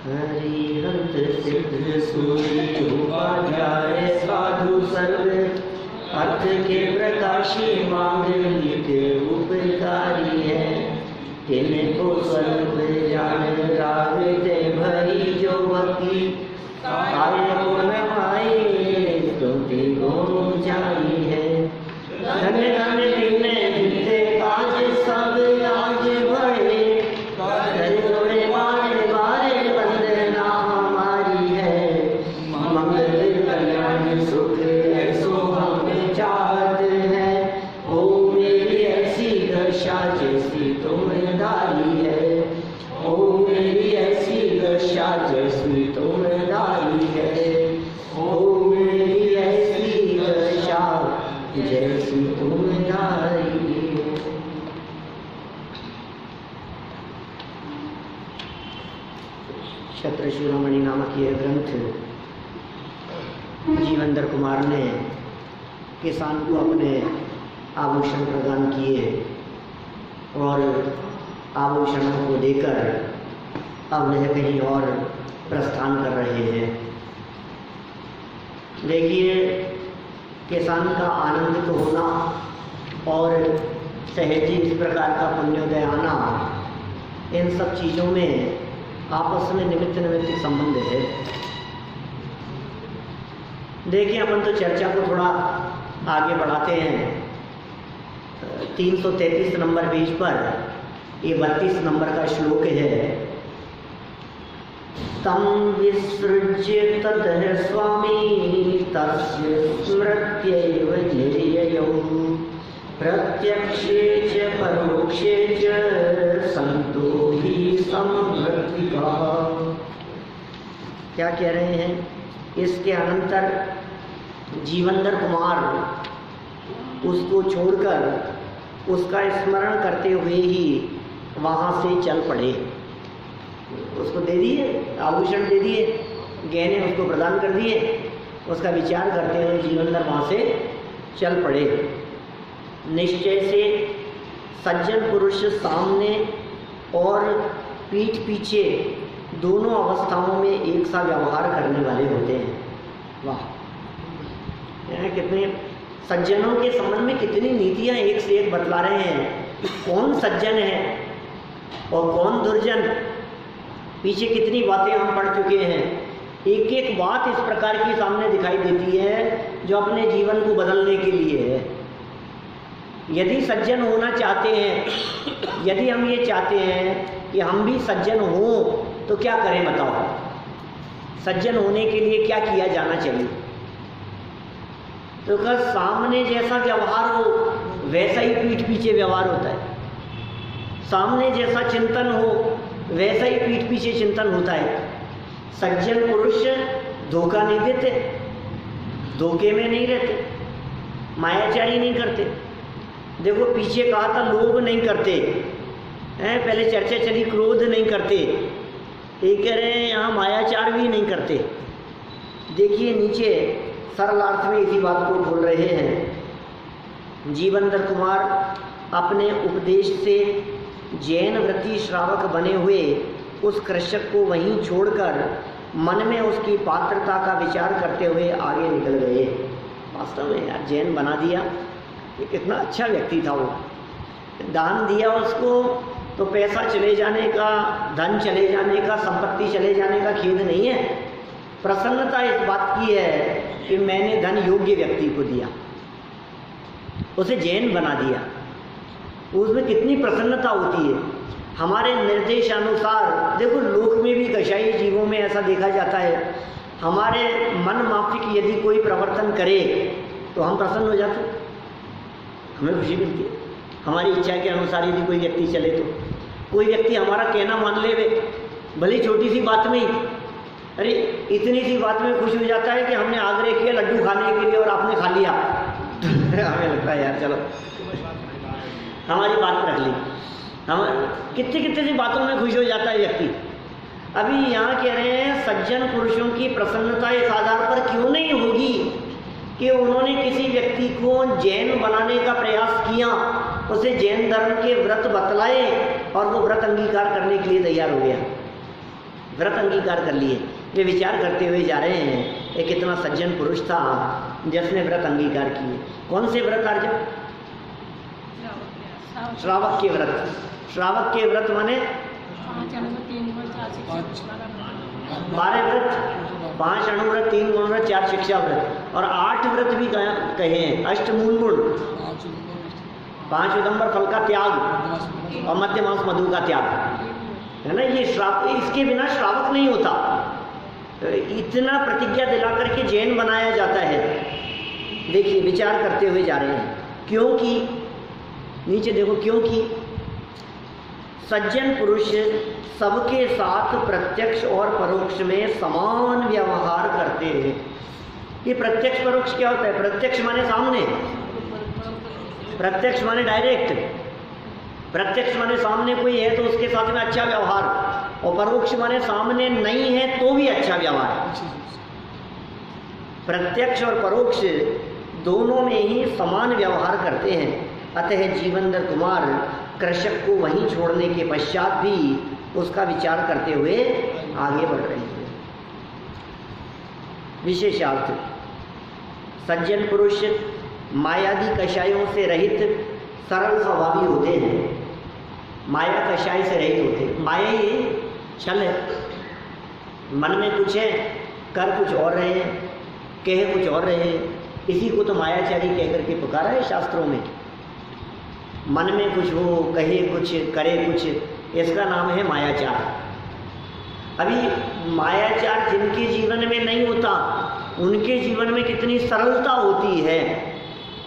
हरिहंत सिद्ध सूर्य उपाध्याय साधु सर्व अर्थ के प्रकाशी मांगलिक उपकारी है। तिनको सर्व जान रागते भरी जो भक्ति काय को नमाए स्तुति गुण जाई है। धन धन दिन बीते काज सब आज बढ़े कर जोड़े मारे बारे वंदना हमारी है। मंगल कल्याण सुख ऐसो हम चाहते हैं। ओ मेरी ऐसी दशा जैसी तुम दारी है। ओ मेरी ऐसी दशा जैसी तुम दारी है। ओ मेरी ऐसी दशा जैसी तुम दारी है। क्षत्र शिरोमणि नामक यह ग्रंथ जीवंदर कुमार ने किसान को अपने आभूषण प्रदान किए और आभूषणों को देकर अब वह कहीं और प्रस्थान कर रहे हैं। देखिए, किसान का आनंदित तो होना और सहजी इस प्रकार का पुण्योदय आना, इन सब चीज़ों में आपस में निमित्त नैमित्तिक संबंध है। देखिए, अपन तो चर्चा को थोड़ा आगे बढ़ाते हैं। 333 नंबर पेज पर ये 32 नंबर का श्लोक है। तम विसृज्य ततः स्वामी तस्य स्मृत्यैव निर्ययौ प्रत्यक्षे च परोक्षे च संतो हि समभक्तिका। क्या कह रहे हैं? इसके अनंतर जीवंदर कुमार उसको छोड़कर उसका स्मरण करते हुए ही वहाँ से चल पड़े। उसको दे दिए, आभूषण दे दिए, गहने उसको प्रदान कर दिए। उसका विचार करते हुए जीवंदर वहाँ से चल पड़े। निश्चय से सज्जन पुरुष सामने और पीठ पीछे दोनों अवस्थाओं में एक सा व्यवहार करने वाले होते हैं। वाह, कितने सज्जनों के संबंध में कितनी नीतियाँ एक से एक बतला रहे हैं। कौन सज्जन है और कौन दुर्जन, पीछे कितनी बातें हम पढ़ चुके हैं। एक एक बात इस प्रकार की सामने दिखाई देती है जो अपने जीवन को बदलने के लिए है। यदि सज्जन होना चाहते हैं, यदि हम ये चाहते हैं कि हम भी सज्जन हों, तो क्या करें बताओ? सज्जन होने के लिए क्या किया जाना चाहिए? तो अगर सामने जैसा व्यवहार हो वैसा ही पीठ पीछे व्यवहार होता है। सामने जैसा चिंतन हो वैसा ही पीठ पीछे चिंतन होता है। सज्जन पुरुष धोखा नहीं देते, धोखे में नहीं रहते, मायाचारी नहीं करते। देखो, पीछे कहा था लोभ नहीं करते हैं, पहले चर्चा चली क्रोध नहीं करते। ये कह रहे हैं यहाँ मायाचार भी नहीं करते। देखिए, नीचे सरल अर्थ में इसी बात को बोल रहे हैं। जीवंदर कुमार अपने उपदेश से जैन व्रती श्रावक बने हुए उस कृषक को वहीं छोड़कर मन में उसकी पात्रता का विचार करते हुए आगे निकल गए। वास्तव में यार, जैन बना दिया, ये कितना अच्छा व्यक्ति था। वो दान दिया उसको तो पैसा चले जाने का, धन चले जाने का, संपत्ति चले जाने का खेद नहीं है। प्रसन्नता इस बात की है कि मैंने धन योग्य व्यक्ति को दिया, उसे जैन बना दिया। उसमें कितनी प्रसन्नता होती है। हमारे निर्देशानुसार देखो, लोक में भी कषाई जीवों में ऐसा देखा जाता है। हमारे मन माफिक यदि कोई प्रवर्तन करे तो हम प्रसन्न हो जाते, हमें खुशी मिलती है। हमारी इच्छा के अनुसार यदि कोई व्यक्ति चले तो कोई व्यक्ति हमारा कहना मान ले, भले छोटी सी बात में, अरे इतनी सी बात में खुश हो जाता है कि हमने आग्रह किया लड्डू खाने के लिए और आपने खा लिया। हमें लगता है यार चलो हमारी बात रख ली। हम कितनी कितनी सी बातों में खुश हो जाता है व्यक्ति। अभी यहाँ कह रहे हैं सज्जन पुरुषों की प्रसन्नता इस आधार पर क्यों नहीं होगी कि उन्होंने किसी व्यक्ति को जैन बनाने का प्रयास किया, उसे जैन धर्म के व्रत बतलाए और वो व्रत अंगीकार करने के लिए तैयार हो गया। व्रत अंगीकार कर लिए। वे विचार करते हुए जा रहे हैं, एक कितना सज्जन पुरुष था जिसने व्रत अंगीकार किए। कौन से व्रत अर्जुन? श्रावक के व्रत। श्रावक के व्रत माने 12 व्रत, 5 अणुव्रत, 3 गुणव्रत, 4 शिक्षा व्रत और 8 व्रत भी कहे हैं। अष्टमूल गुण, 5 उदंबर फल का त्याग और मध्य मांस मधु का त्याग, है ना। ये श्रावक, इसके बिना श्रावक नहीं होता। तो इतना प्रतिज्ञा दिला करके जैन बनाया जाता है। देखिए विचार करते हुए जा रहे हैं, क्योंकि नीचे देखो, क्योंकि सज्जन पुरुष सबके साथ प्रत्यक्ष और परोक्ष में समान व्यवहार करते हैं। ये प्रत्यक्ष परोक्ष क्या होता है? प्रत्यक्ष माने सामने, प्रत्यक्ष माने डायरेक्ट, प्रत्यक्ष माने सामने कोई है तो उसके साथ में अच्छा व्यवहार, और परोक्ष माने सामने नहीं है तो भी अच्छा व्यवहार। प्रत्यक्ष और परोक्ष दोनों में ही समान व्यवहार करते हैं। अतः जीवनधर कुमार कृषक को वहीं छोड़ने के पश्चात भी उसका विचार करते हुए आगे बढ़ रहे हैं। विशेषार्थ, सज्जन पुरुष मायादी कषायों से रहित सरल स्वभावी होते हैं। माया कषाय से रहित होते हैं। माया ये छल है, मन में कुछ है, कर कुछ और रहे हैं, कहे कुछ और रहे हैं। इसी को तो मायाचारी कह करके पुकारा है शास्त्रों में। मन में कुछ हो, कहे कुछ, करे कुछ, इसका नाम है मायाचार। अभी मायाचार जिनके जीवन में नहीं होता, उनके जीवन में कितनी सरलता होती है।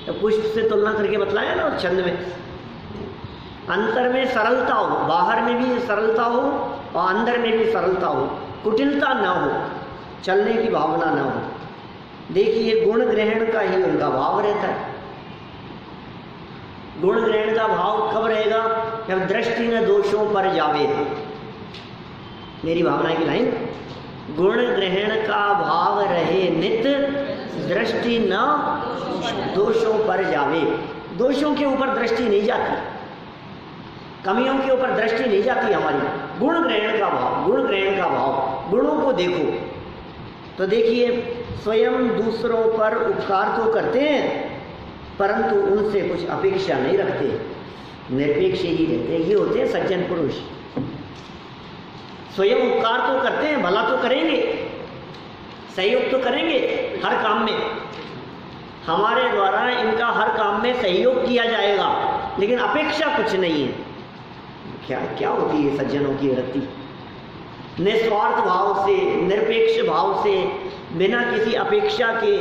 तो पुष्प से तुलना करके बतलाया ना छंद में, अंतर में सरलता हो, बाहर में भी सरलता हो और अंदर में भी सरलता हो, कुटिलता न हो, चलने की भावना न हो। देखिए गुण ग्रहण का ही उनका भाव रहता है। गुण ग्रहण का भाव कब रहेगा? जब दृष्टि न दोषों पर जावे। मेरी भावना की लाइन, गुण ग्रहण का भाव रहे नित, दृष्टि न दोषों पर जावे। दोषों के ऊपर दृष्टि नहीं जाती, कमियों के ऊपर दृष्टि नहीं जाती हमारी। गुण ग्रहण का भाव, गुण ग्रहण का भाव, गुणों को देखो। तो देखिए स्वयं दूसरों पर उपकार तो करते हैं परंतु उनसे कुछ अपेक्षा नहीं रखते, निरपेक्ष ही रहते हैं। ये होते हैं सज्जन पुरुष। स्वयं उपकार तो करते हैं, भला तो करेंगे, सहयोग तो करेंगे हर काम में, हमारे द्वारा इनका हर काम में सहयोग किया जाएगा, लेकिन अपेक्षा कुछ नहीं है। क्या क्या होती है सज्जनों की वृत्ति? निस्वार्थ भाव से, निरपेक्ष भाव से, बिना किसी अपेक्षा के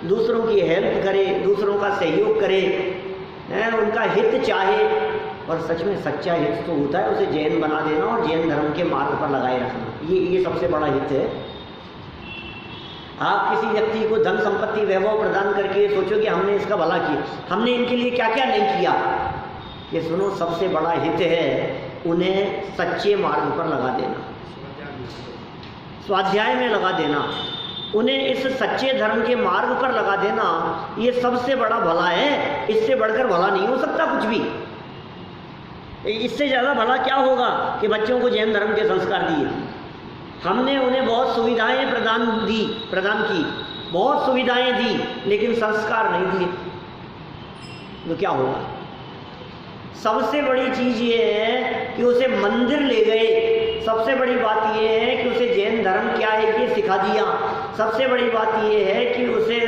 दूसरों की हेल्प करे, दूसरों का सहयोग करे, उनका हित चाहे। और सच में सच्चा हित तो होता है उसे जैन बना देना और जैन धर्म के मार्ग पर लगाए रखना। ये सबसे बड़ा हित है। आप किसी व्यक्ति को धन संपत्ति वैभव प्रदान करके सोचो कि हमने इसका भला किया, हमने इनके लिए क्या क्या नहीं किया। ये सुनो, सबसे बड़ा हित है उन्हें सच्चे मार्ग पर लगा देना, स्वाध्याय में लगा देना, उन्हें इस सच्चे धर्म के मार्ग पर लगा देना। ये सबसे बड़ा भला है। इससे बढ़कर भला नहीं हो सकता कुछ भी। इससे ज़्यादा भला क्या होगा कि बच्चों को जैन धर्म के संस्कार दिए, हमने उन्हें बहुत सुविधाएं प्रदान की, बहुत सुविधाएं दी, लेकिन संस्कार नहीं दिए, तो क्या होगा? सबसे बड़ी चीज़ ये है कि उसे मंदिर ले गए। सबसे बड़ी बात ये है कि उसे जैन धर्म क्या है ये सिखा दिया। सबसे बड़ी बात ये है कि उसे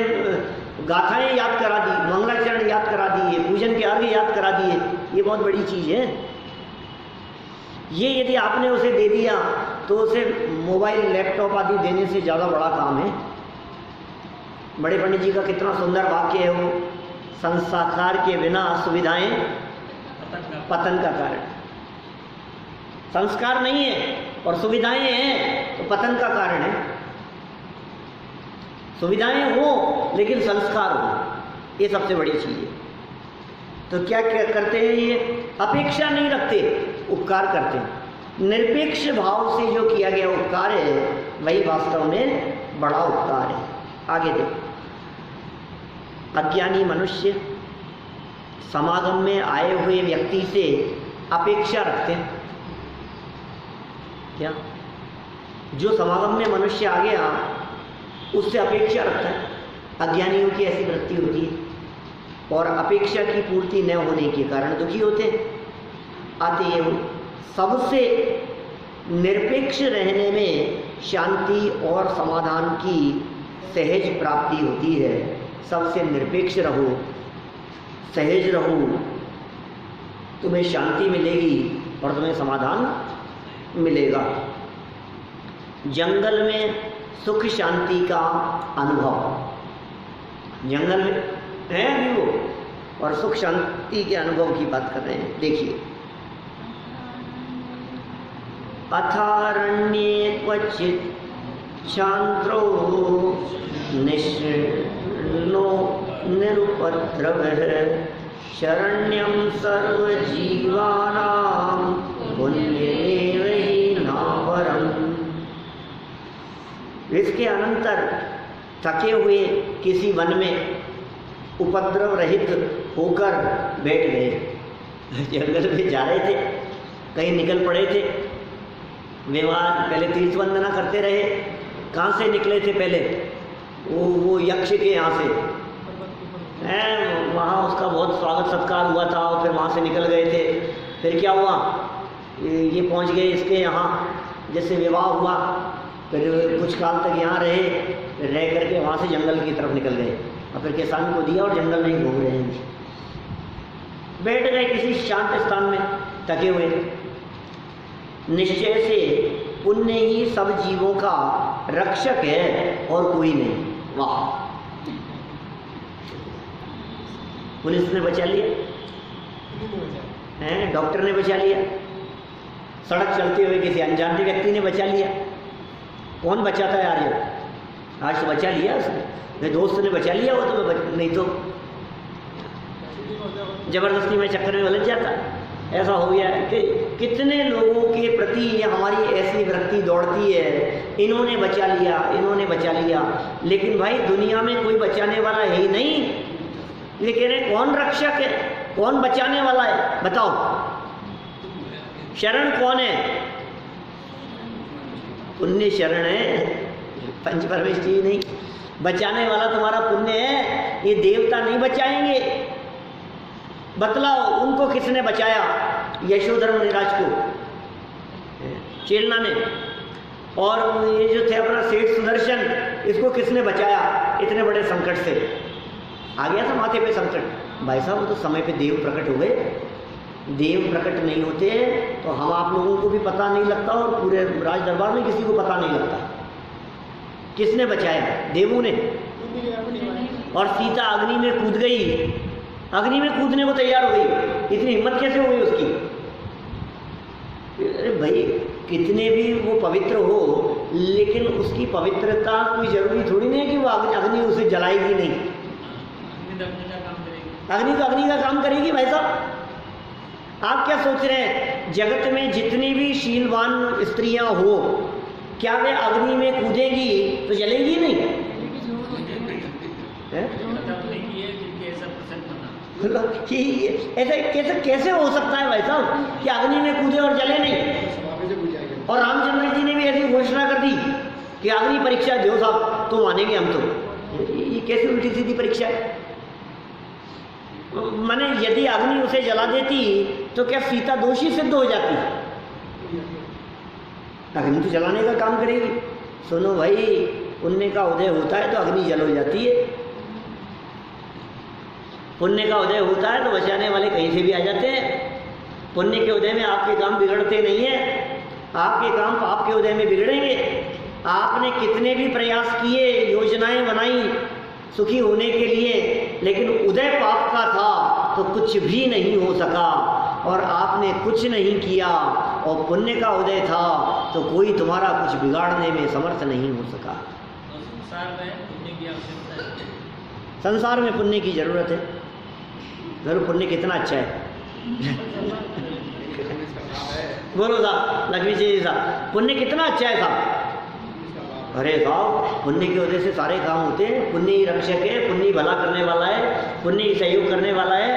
गाथाएं याद करा दी, मंगलाचरण याद करा दिए, पूजन के अर्घ याद करा दिए। ये बहुत बड़ी चीज़ है। ये यदि आपने उसे दे दिया तो उसे मोबाइल, लैपटॉप आदि देने से ज़्यादा बड़ा काम है। बड़े पंडित जी का कितना सुंदर वाक्य है वो, संस्कार के बिना सुविधाएं पतन का कारण। संस्कार नहीं है और सुविधाएं हैं तो पतन का कारण है। सुविधाएं हो लेकिन संस्कार हो, ये सबसे बड़ी चीज़ है। तो क्या क्या करते हैं ये? अपेक्षा नहीं रखते, उपकार करते हैं। निरपेक्ष भाव से जो किया गया उपकार है वही वास्तव में बड़ा उपकार है। आगे देखो, अज्ञानी मनुष्य समागम में आए हुए व्यक्ति से अपेक्षा रखते हैं। क्या जो समागम में मनुष्य आ गया उससे अपेक्षा रखता है। अज्ञानियों की ऐसी वृत्ति होती है और अपेक्षा की पूर्ति न होने के कारण दुखी होते हैं। अतएव सबसे निरपेक्ष रहने में शांति और समाधान की सहज प्राप्ति होती है। सबसे निरपेक्ष रहो, सहज रहो, तुम्हें शांति मिलेगी और तुम्हें समाधान मिलेगा। जंगल में सुख शांति का अनुभव, जंगल में है अभी वो, और सुख शांति के अनुभव की बात कर रहे हैं। देखिए, अथारण्ये क्वचित् क्षान्त्रो निष्णो निरुपद्रवः शरण्यं सर्वजीवानां पुण्यमेव हि नापरम्। इसके अनंतर थके हुए किसी वन में उपद्रव रहित होकर बैठ गए। जंगल में जा रहे थे, कहीं निकल पड़े थे, विवाह पहले तीर्थ वंदना करते रहे। कहाँ से निकले थे पहले? वो यक्ष के यहाँ से, वहाँ उसका बहुत स्वागत सत्कार हुआ था और फिर वहाँ से निकल गए थे। फिर क्या हुआ, ये पहुँच गए इसके यहाँ, जैसे विवाह हुआ, फिर कुछ काल तक यहाँ रहे, फिर रह करके वहाँ से जंगल की तरफ निकल गए और फिर किसान को दिया और जंगल में ही घूम रहे हैं। बैठ गए किसी शांत स्थान में थके हुए। निश्चय से पुण्य ही सब जीवों का रक्षक है और कोई नहीं। वाह, पुलिस ने बचा लिया, डॉक्टर ने बचा लिया, सड़क चलते हुए किसी अनजाने व्यक्ति ने बचा लिया। कौन बचाता है यार? ये आज तो बचा लिया उसने, मेरे दोस्त ने बचा लिया, वो तो नहीं तो जबरदस्ती में चक्कर में उलझ जाता। ऐसा हो गया कि कितने लोगों के प्रति ये हमारी ऐसी वृत्ति दौड़ती है, इन्होंने बचा लिया, इन्होंने बचा लिया। लेकिन भाई दुनिया में कोई बचाने वाला है ही नहीं। ये कह रहे कौन रक्षक है, कौन बचाने वाला है? बताओ, शरण कौन है? पुण्य शरण है, पंच परमेश जी नहीं। बचाने वाला तुम्हारा पुण्य है, ये देवता नहीं बचाएंगे। बतलाओ, उनको किसने बचाया? यशोधर्म निराज को, चेलना ने। और ये जो थे अपना सेठ सुदर्शन, इसको किसने बचाया इतने बड़े संकट से? आ गया था माथे पे संकट। भाई साहब, वो तो समय पे देव प्रकट हुए। देव प्रकट नहीं होते तो हम आप लोगों को भी पता नहीं लगता और पूरे राज दरबार में किसी को पता नहीं लगता। किसने बचाया? देवों ने। और सीता अग्नि में कूद गई, अग्नि में कूदने को तैयार हो गई। इतनी हिम्मत कैसे हो गई उसकी? अरे भाई, कितने भी वो पवित्र हो, लेकिन उसकी पवित्रता कोई जरूरी थोड़ी नहीं है कि वो अग्नि उसे जलाएगी नहीं। अग्नि तो अग्नि का काम करेगी। भाई साहब, आप क्या सोच रहे हैं, जगत में जितनी भी शीलवान स्त्रियां हो, क्या वे अग्नि में कूदेंगी तो जलेंगी नहीं? ऐसा कैसे हो सकता है भाई साहब कि अग्नि में कूदे और जले नहीं? और रामचंद्र जी ने भी ऐसी घोषणा कर दी कि अग्नि परीक्षा दो साहब तो मानेंगे हम। तो ये कैसे उल्टी सीधी परीक्षा है? माने यदि अग्नि उसे जला देती तो क्या सीता दोषी सिद्ध हो जाती? अग्नि तो जलाने का काम करेगी। सुनो भाई, पुण्य का उदय होता है तो अग्नि जल हो जाती है। पुण्य का उदय होता है तो बचाने वाले कहीं से भी आ जाते हैं। पुण्य के उदय में आपके काम बिगड़ते नहीं है, आपके काम पाप के उदय में बिगड़ेंगे। आपने कितने भी प्रयास किए, योजनाएं बनाई सुखी होने के लिए, लेकिन उदय पाप का था तो कुछ भी नहीं हो सका। और आपने कुछ नहीं किया और पुण्य का उदय था तो कोई तुम्हारा कुछ बिगाड़ने में समर्थ नहीं हो सका। संसार में पुण्य की जरूरत है। जरूर, पुण्य कितना अच्छा है। बोलो साहब, लक्ष्मी जी साहब, पुण्य कितना अच्छा है साहब। अरे साहब, पुण्य की वजह से सारे काम होते हैं। पुण्य ही रक्षक है, पुण्य ही भला करने वाला है, पुण्य ही सहयोग करने वाला है।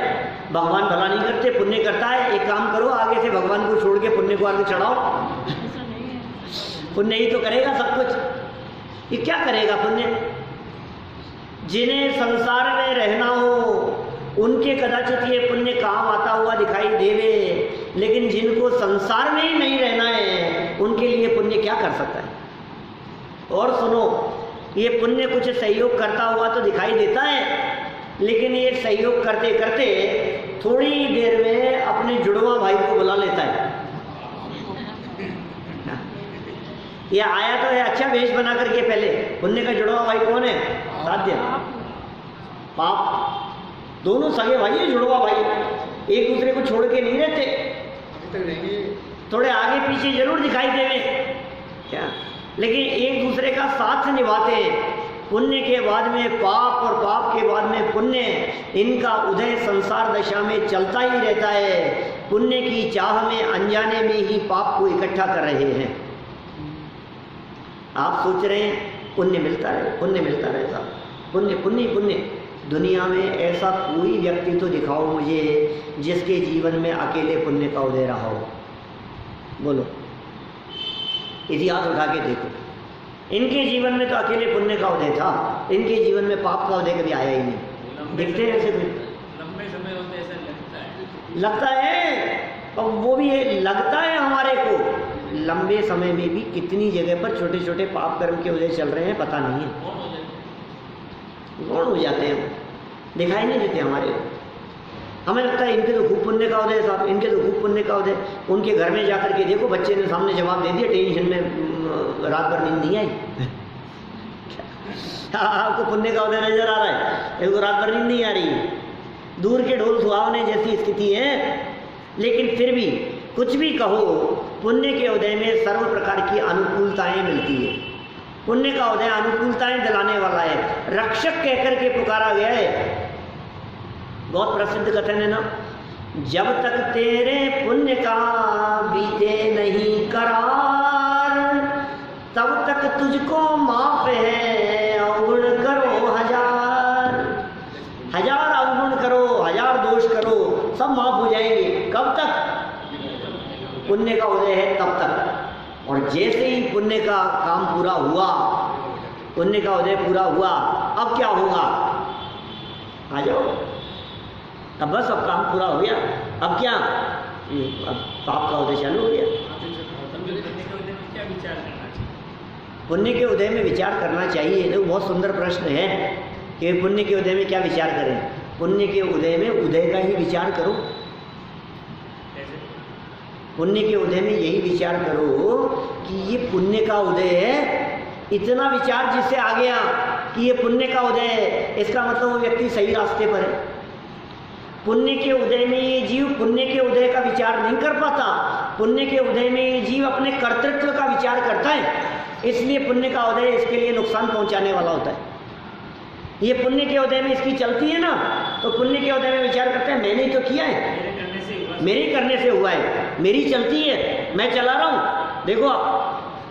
भगवान भला नहीं करते, पुण्य करता है। एक काम करो, आगे से भगवान को छोड़ के पुण्य को आगे चढ़ाओ। पुण्य ही तो करेगा सब कुछ। ये क्या करेगा पुण्य? जिन्हें संसार में रहना हो उनके कदाचित ये पुण्य काम आता हुआ दिखाई देवे, लेकिन जिनको संसार में ही नहीं रहना है उनके लिए पुण्य क्या कर सकता है? और सुनो, ये पुण्य कुछ सहयोग करता हुआ तो दिखाई देता है, लेकिन ये सहयोग करते करते थोड़ी देर में अपने जुड़वा भाई को बुला लेता है। ये आया तो है अच्छा वेश बना करके, पहले पुण्य का जुड़वा भाई कौन है? साध्य, पाप। दोनों सगे भाई है, जुड़वा भाई, एक दूसरे को छोड़ के नहीं रहते, थोड़े आगे पीछे जरूर दिखाई देवे क्या, लेकिन एक दूसरे का साथ निभाते हैं। पुण्य के बाद में पाप और पाप के बाद में पुण्य, इनका उदय संसार दशा में चलता ही रहता है। पुण्य की चाह में अनजाने में ही पाप को इकट्ठा कर रहे हैं। आप सोच रहे हैं पुण्य मिलता रहे, पुण्य मिलता रहे, साहब पुण्य पुण्य पुण्य। दुनिया में ऐसा कोई व्यक्ति तो दिखाओ मुझे जिसके जीवन में अकेले पुण्य का उदय रहा हो, बोलो। इतिहास उठा के देखो, इनके जीवन में तो अकेले पुण्य का उदय था, इनके जीवन में पाप का उदय कभी आया ही नहीं। दिखते हैं ऐसे लंबे समय होते ऐसा लगता है, और वो भी है, लगता है हमारे को। लंबे समय में भी कितनी जगह पर छोटे छोटे पाप कर्म के उदय चल रहे हैं पता नहीं है, गौण हो जाते हैं, दिखाई नहीं देते हमारे को। हमें लगता है इनके तो खूब पुण्य का उदय साहब, इनके तो खूब पुण्य का उदय। उनके घर में जाकर के देखो, बच्चे ने सामने जवाब दे दिया, टेंशन में रात भर नींद नहीं आई। आपको पुण्य का उदय नजर आ रहा है, इनको रात भर नींद नहीं आ रही है, दूर के ढोल सुहावने जैसी स्थिति है। लेकिन फिर भी कुछ भी कहो, पुण्य के उदय में सर्व प्रकार की अनुकूलताएं मिलती है। पुण्य का उदय अनुकूलताएं दिलाने वाला है, रक्षक कहकर के पुकारा गया है। बहुत प्रसिद्ध कथन है ना, जब तक तेरे पुण्य का बीते नहीं करार, तब तक तुझको माफ है अवगुण करो हजार। हजार अवगुण करो, हजार दोष करो, सब माफ हो जाएंगे। कब तक? पुण्य का उदय है तब तक। और जैसे ही पुण्य का काम पूरा हुआ, पुण्य का उदय पूरा हुआ, अब क्या होगा? आ जाओ, अब बस अब काम पूरा हो गया, अब क्या? अब पाप का उदय चालू हो गया। पुण्य के उदय में विचार करना चाहिए। तो बहुत सुंदर प्रश्न है कि पुण्य के उदय में क्या विचार करें। पुण्य के उदय में उदय का ही विचार करो। पुण्य के उदय में यही विचार करो कि ये पुण्य का उदय है। इतना विचार जिससे आ गया कि ये पुण्य का उदय है, इसका मतलब वो व्यक्ति सही रास्ते पर है। पुण्य के उदय में ये जीव पुण्य के उदय का विचार नहीं कर पाता। पुण्य के उदय में ये जीव अपने कर्तृत्व का विचार करता है, इसलिए पुण्य का उदय इसके लिए नुकसान पहुंचाने वाला होता है। ये पुण्य के उदय में इसकी चलती है ना, तो पुण्य के उदय में विचार करते हैं मैंने ही तो किया है, मेरे करने से हुआ है, मेरी चलती है, मैं चला रहा हूँ, देखो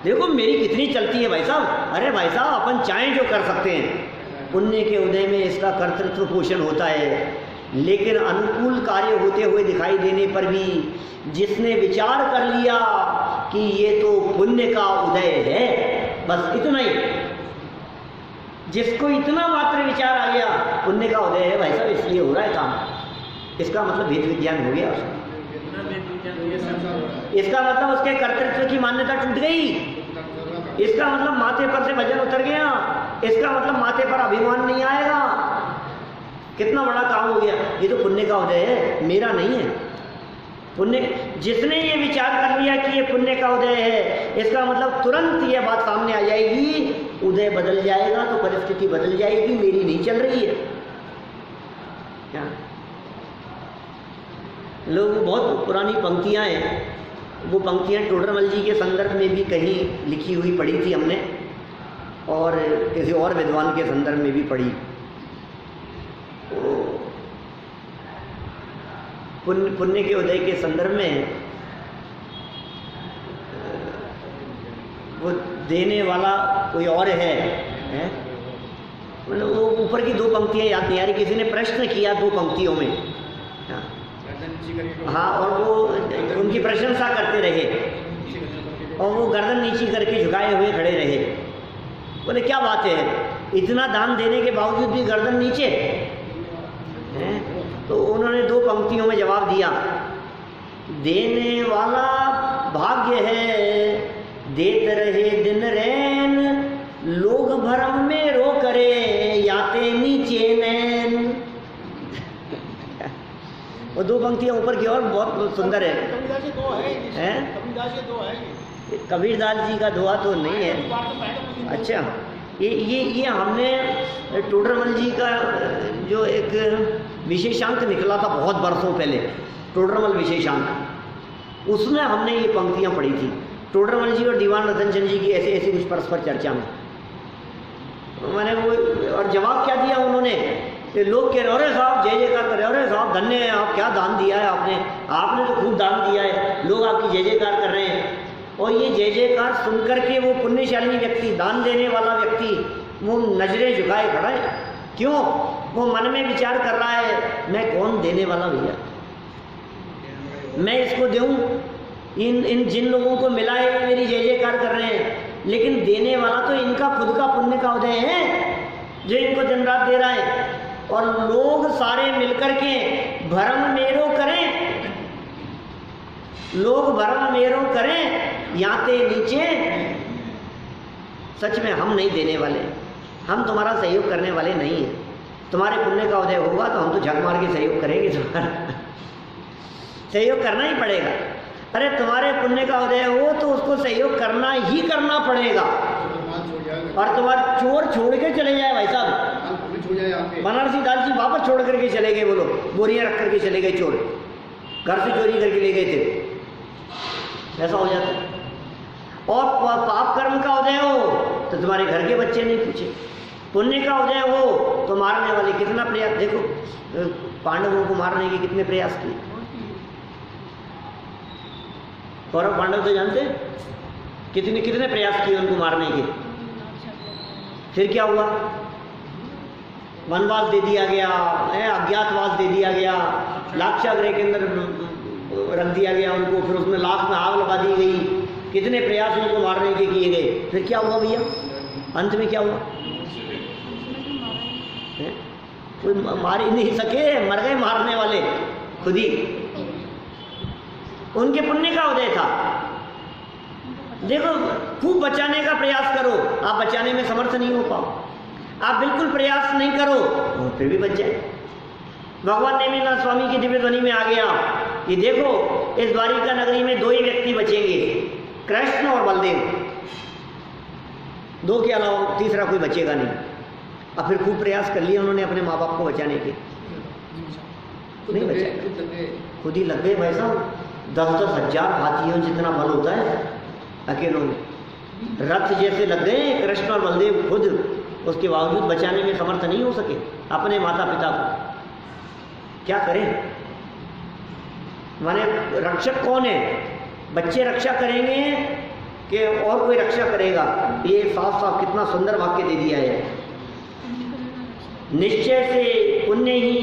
देखो मेरी कितनी चलती है भाई साहब। अरे भाई साहब, अपन चाहें जो कर सकते हैं। पुण्य के उदय में इसका कर्तृत्व पोषण होता है, लेकिन अनुकूल कार्य होते हुए दिखाई देने पर भी जिसने विचार कर लिया कि ये तो पुण्य का उदय है, बस इतना ही, जिसको इतना मात्र विचार आ गया पुण्य का उदय है भाई साहब, इसलिए हो रहा है काम, इसका मतलब भेद विज्ञान हो गया उसका। इसका मतलब उसके कर्तृत्व की मान्यता टूट गई, इसका मतलब माथे पर से वजन उतर गया, इसका मतलब माथे पर अभिमान नहीं आएगा। कितना बड़ा काम हो गया। ये तो पुण्य का उदय है, मेरा नहीं है। पुण्य, जिसने ये विचार कर लिया कि ये पुण्य का उदय है, इसका मतलब तुरंत ये बात सामने आ जाएगी, उदय बदल जाएगा तो परिस्थिति बदल जाएगी, मेरी नहीं चल रही है। क्या लोग, बहुत पुरानी पंक्तियां हैं, वो पंक्तियां टोडरमल जी के संदर्भ में भी कहीं लिखी हुई पढ़ी थी हमने, और किसी और विद्वान के संदर्भ में भी पढ़ी। पुण्य के उदय के संदर्भ में वो देने वाला कोई और है? मतलब वो ऊपर की दो पंक्तियां याद नहीं आ रही, किसी ने प्रश्न किया दो पंक्तियों में, हाँ, और वो उनकी प्रशंसा करते रहे। और वो गर्दन नीची करके झुकाए हुए खड़े रहे। बोले क्या बात है, इतना दान देने के बावजूद भी गर्दन नीचे हैं? तो उन्होंने 2 पंक्तियों में जवाब दिया, देने वाला भाग्य है, देत रहे दिन रैन, लोग भरम में रो करे, याते नीचे नैन। वो 2 पंक्तियां ऊपर की और बहुत सुंदर है। कबीरदास जी 2 है, कबीरदास जी 2 है। कबीरदास जी का दोहा तो नहीं है। अच्छा, ये हमने टोडरमल जी का जो एक विशेषांक निकला था बहुत बरसों पहले, टोडरमल विशेषांक, उसमें हमने ये पंक्तियां पढ़ी थी। टोडरमल जी और दीवान रतनचंद जी की ऐसे ऐसे कुछ परस्पर चर्चा में मैंने वो, और जवाब क्या दिया उन्होंने, लोग कह रहे अरे साहब जय जयकार कर रहे, अरे साहब धन्य है आप, क्या दान दिया है आपने तो खूब दान दिया है, लोग आपकी जय जयकार कर रहे हैं। और ये जय जयकार सुन करके वो पुण्यशाली व्यक्ति, दान देने वाला व्यक्ति, वो नजरें झुकाए खड़ा है। क्यों? वो मन में विचार कर रहा है, मैं कौन देने वाला भैया, मैं इसको दूं, इन जिन लोगों को मिला है ये मेरी जय जयकार कर रहे हैं, लेकिन देने वाला तो इनका खुद का पुण्य का उदय है जो इनको दिन रात दे रहा है। और लोग सारे मिलकर के भरम मेरो करें, लोग भरम मेरो करें, याते नीचे। सच में हम नहीं देने वाले, हम तुम्हारा सहयोग करने वाले नहीं हैं। तुम्हारे पुण्य का उदय होगा तो हम तो झक मार के सहयोग करेंगे, तुम्हारा सहयोग करना ही पड़ेगा। अरे तुम्हारे पुण्य का उदय हो तो उसको सहयोग करना ही करना पड़ेगा। और तुम्हारा चोर छोड़ के चले जाए भाई साहब, बनारसी दाल जी वापस छोड़ करके चले गए, बोलो बोरियां रख करके चले गए, चोर घर से चोरी करके ले गए थे, ऐसा हो जाता है। और पाप कर्म का उदय हो तो तुम्हारे घर के बच्चे नहीं पूछे, पुण्य का उदय हो तो मारने वाले कितना प्रयास, देखो पांडवों को मारने के कितने प्रयास किए। कौरव पांडव तो जानते कितने प्रयास किए उनको मारने के, फिर क्या हुआ, वनवास दे दिया गया, अज्ञातवास दे दिया गया, लाक्षागृह के अंदर रख दिया गया उनको, फिर उसमें लाख में आग लगा दी गई, कितने प्रयास उनको मारने के किए गए, फिर क्या हुआ भैया, अंत में क्या हुआ, कोई मार ही नहीं सके, मर गए मारने वाले खुद ही। उनके पुण्य का उदय था। देखो खूब बचाने का प्रयास करो, आप बचाने में समर्थ नहीं हो पाओ, आप बिल्कुल प्रयास नहीं करो और फिर भी बच जाए। भगवान नेमिनाथ स्वामी की दिव्य ध्वनि में आ गया कि देखो इस द्वारिका नगरी में 2 ही व्यक्ति बचेंगे, कृष्ण और बलदेव, 2 के अलावा तीसरा कोई बचेगा नहीं। अब फिर खूब प्रयास कर लिया उन्होंने अपने माँ बाप को बचाने के, नहीं बचा, खुद ही लग गए भाई साहब। 10-10 हजार हाथियों जितना बल होता है अकेलों में, रथ जैसे लग गए कृष्ण और बलदेव खुद, उसके बावजूद बचाने में समर्थ नहीं हो सके अपने माता पिता को। क्या करें, माने रक्षक कौन है, बच्चे रक्षा करेंगे कि और कोई रक्षा करेगा, ये साफ साफ कितना सुंदर वाक्य दे दिया है। निश्चय से पुण्य ही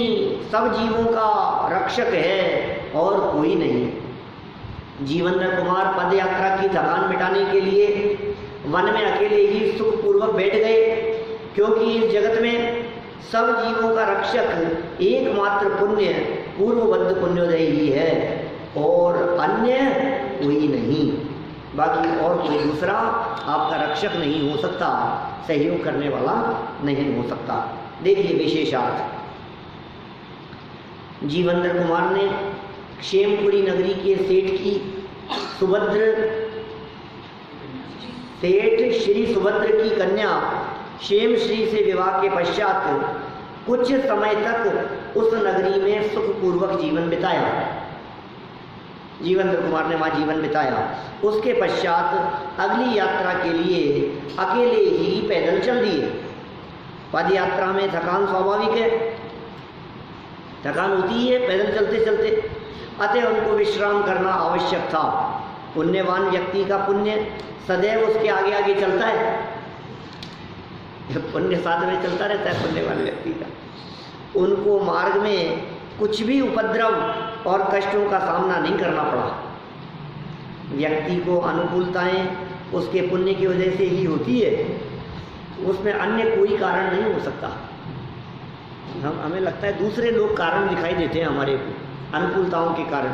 सब जीवों का रक्षक है और कोई नहीं। जीवेंद्र कुमार पद यात्रा की थकान मिटाने के लिए वन में अकेले ही सुखपूर्वक बैठ गए, क्योंकि इस जगत में सब जीवों का रक्षक एकमात्र पुण्य पूर्वबद्ध पुण्योदय ही है और अन्य कोई नहीं। बाकी और कोई दूसरा आपका रक्षक नहीं हो सकता, सहयोग करने वाला नहीं हो सकता। देखिए विशेषार्थ, जीवेंद्र कुमार ने क्षेमपुरी नगरी के सेठ श्री सुभद्र की कन्या क्षेम श्री से विवाह के पश्चात कुछ समय तक उस नगरी में सुखपूर्वक जीवन बिताया। जीवेंद्र कुमार ने वहाँ जीवन बिताया। उसके पश्चात अगली यात्रा के लिए अकेले ही पैदल चल दिए। पद यात्रा में थकान स्वाभाविक है, थकान होती है पैदल चलते चलते, अतः उनको विश्राम करना आवश्यक था। पुण्यवान व्यक्ति का पुण्य सदैव उसके आगे आगे चलता है, पुण्य साथ में चलता रहता है पुण्यवान व्यक्ति का। उनको मार्ग में कुछ भी उपद्रव और कष्टों का सामना नहीं करना पड़ा। व्यक्ति को अनुकूलताएं उसके पुण्य की वजह से ही होती है, उसमें अन्य कोई कारण नहीं हो सकता। हमें लगता है दूसरे लोग कारण दिखाई देते हैं हमारे को, अनुकूलताओं के कारण।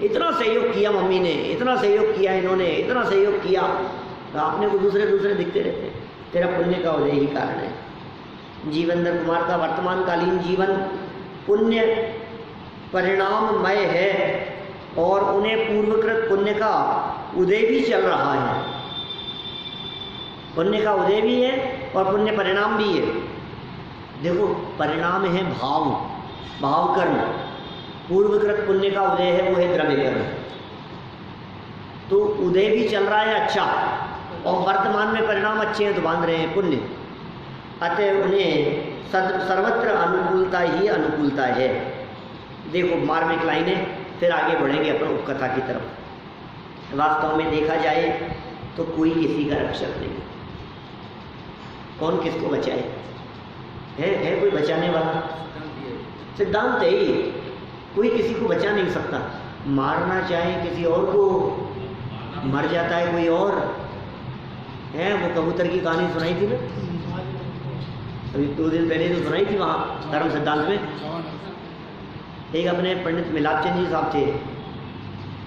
इतना सहयोग किया मम्मी ने, इतना सहयोग किया इन्होंने, इतना सहयोग किया, तो आपने को दूसरे दिखते रहते हैं। तेरा पुण्य का वजह ही कारण है। जीवेंद्र कुमार का वर्तमान कालीन जीवन पुण्य परिणाममय है और उन्हें पूर्वकृत पुण्य का उदय भी चल रहा है। पुण्य का उदय भी है और पुण्य परिणाम भी है। देखो, परिणाम है भाव कर्म, पूर्वकृत पुण्य का उदय है, वो है द्रव्य कर्म। तो उदय भी चल रहा है अच्छा, और वर्तमान में परिणाम अच्छे हैं तो बांध रहे हैं पुण्य। अतः उन्हें सर्वत्र अनुकूलता ही अनुकूलता है। देखो, मार्मिक लाइन है, फिर आगे बढ़ेंगे अपन उपकथा की तरफ। वास्तव में देखा जाए तो कोई किसी का रक्षक नहीं, कौन किसको बचाए? है कोई बचाने वाला? सिद्धांत है ही, कोई किसी को बचा नहीं सकता। मारना चाहे किसी और को, मर जाता है कोई और है। वो कबूतर की कहानी सुनाई थी ना अभी 2 दिन पहले, तो सुनाई थी वहाँ धर्म सिद्धांत में। एक अपने पंडित मिलापचंद जी साहब थे,